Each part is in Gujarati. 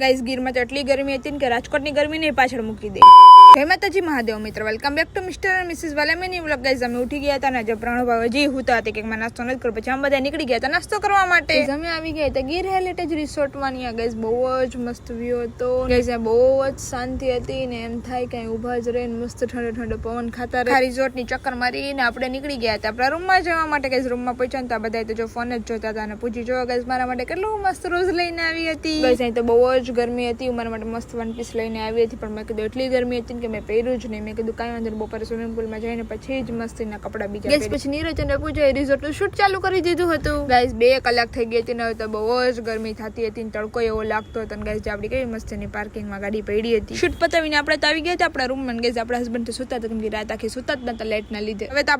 ગાઈસ ગીરમાં તો એટલી ગરમી હતી ને કે રાજકોટની ગરમી ને પાછળ મૂકી દે. જય માતાજી મહાદેવ મિત્ર, welcome back to mister and missus વાલામીની વ્લોગ. ગાઈસ અમે ઉઠી ગયા હતા ને જે પ્રણવ હજી હુતા હતી કે મેં નાસ્તો નથી કર્યો, પછી આમ બધા નીકળી ગયા હતા નાસ્તો કરવા માટે. અમે આવી ગયા હતા ગીર હેરિટેજ રિસોર્ટમાં. ગાઈસ બહુ જ મસ્ત વ્યૂ હતો. ગાઈસ બહુ જ શાંતિ હતી ને એમ થાય કે ઊભા જ રહીને મસ્ત ઠંડો ઠંડો પવન ખાતા રહે. રિસોર્ટની ચક્કર મારીને આપણે નીકળી ગયા હતા આપણા રૂમમાં જવા માટે. ગાઈસ રૂમમાં પહોંચ્યા હતા બધા તો જો ફોન જ જોતા હતા અને પૂછી જો ગાઈસ મારા માટે કેટલું મસ્ત રોજ લઈને આવી હતી. ગાઈસ અહીં તો બહુ જ ગરમી હતી. મારા માટે મસ્ત વન પીસ લઈને આવી હતી, પણ મેં કીધું એટલી ગરમી હતી કે મેં પહેર્યું જ નહીં. મેં કીધું કાંઈ વાંધો બપોરે સ્વિમિંગ પુલમાં જઈને પછી જ મસ્તીના કપડા બીજા પહેરી. પછી નીરજ અને પૂજાએ રિસોર્ટનું શૂટ ચાલુ કરી દીધું હતું. ગાઈસ 2 કલાક થઈ ગઈ હતી ને હવે તો બહુ જ ગરમી થતી હતી ને તડકો એવો લાગતો હતો. ગાઈસ આપણી કેવી મસ્તીની પાર્કિંગમાં ગાડી પડી હતી. શૂટ પતાવીને આપણે તો આવી ગયા હતા આપણા રૂમમાં. ગાઈસ આપણા હસબન્ડ તો સુતા હતા કેમ કે રાત આખી સુતા જ નતા લાઇટના લીધે. હવે તો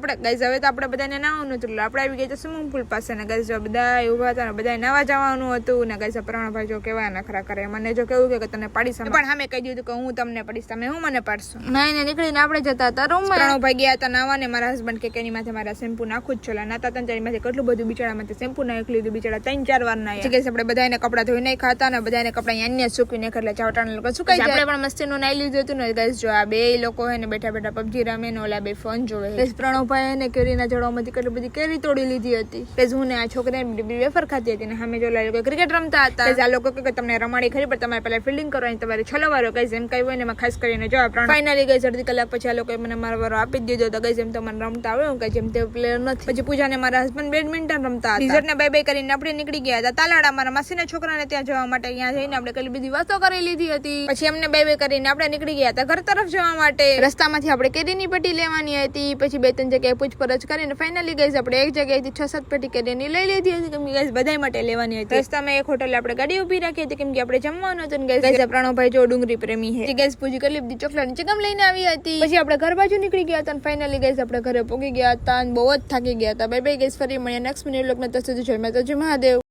આપણે બધાને નાવાનું હતું. આપણે આવી ગયા સ્વિમિંગ પુલ પાસે ને ગાઈસ જો બધા ઉભા હતા ને બધા નાવા જવાનું હતું ને. ગાઈસ પ્રણભાઈ જો કેવા નખરા કરે. મને જો કેવું કે તને પાડીશ, પણ સામે કહી દીધું કે હું તમને પાડીશ, તમે હું મને પાડશો. નાઈને નીકળીને આપણે જતા હતા રૂમમાં. પ્રણભાઈ ગયા હતા નાવા ને મારા હસબન્ડ કે એની માથે મારા શેમ્પુ નાખું જ છોલા નાતા તંજારી માથે કેટલું બધું બિચારા માથે શેમ્પુ નાખી લીધું. બિચારા 3-4 વાર નાયા. ગાઈસ આપણે બધાને કપડા ધોઈ નહીં ખાતા ને બધાને કપડા અહીંયા સૂકવીને એટલે ચાવટાના લોકો સુકાઈ જાય. આપણે પણ મસ્તીનું નાઈ લીધું હતું ને. ગાઈસ જો આ 2 લોકો હે ને બેઠા બેઠા પબજી રમે ને ઓલા 2 ફોન જોવે. ગાઈસ પ્રણવભાઈ એને કેરીના જડોમાંથી કેટલી બધી કેરી તોડી લીધી હતી. ગાઈસ હું ને આ છોકરીને વેફર ખાતી હતી ને સામે જો લોકો ક્રિકેટ રમતા હતા. ગાઈસ આ લોકો કે તમને રમાડી ખરી પણ તમારે પહેલા ફિલ્ડિંગ કરવાની, તમારે છલવારો. ગાઈસ એમ કઈ હોય ને એમાં ખાસ કરીને જો ફાઇનલી ગાઈસ અડધી કલાક પછી આ લોકોએ મને મારો વારો આપી દીધો હતો. ગાઈસ એમ તો મને રમતા આવડે, હું કઈ જેમ તે પ્લેયર નથી. પછી પૂજા ને મારા હસબન્ડ બેડમિન્ટન રમતા હતા. રિઝલ્ટ ને બાય કરીને આપણે નીકળી ગયા હતા તાલાડા મારા માસીના છોકરાને ત્યાં જવા માટે. ત્યાં જઈને આપણે કેટલી બધી વાતો કરી લીધી હતી. પછી એમને બાય કરીને આપણે નીકળી ગયા હતા ઘર તરફ જવા માટે. રસ્તામાંથી આપણે કેરીની પેટી લેવાની હતી. પછી 2-3 જગ્યાએ પૂછપરછ કરીને ફાઇનલી ગાઈસ આપણે એક જગ્યાએથી 6-7 પેટી કેરીની લઈ લીધી હતી કેમ કે ગાઈસ બધા માટે લેવાની હતી. રસ્તામાં એક હોટલે આપણે ગાડી ઉભી રાખી હતી કેમ કે આપણે જમવાનું હતું. ગાઈસ પ્રણવભાઈ જો ડુંગળી પ્રેમી છે. ગાઈસ પૂજી કેટલી બધી ચોકલેટ ચિકન લઈને આવી હતી. પછી આપણે ઘર બાજુ નીકળી ગયા હતા અને ફાઇનલી ગાઈસ આપણે ઘરે પહોંચી ગયા હતા અને બહુ જ થાકી ગયા હતા. બાય બાય ગાઈસ, ફરી મળીએ નેક્સ્ટ મિનિટ લોકમાં. તો સુધી જય માતાજી મહાદેવ.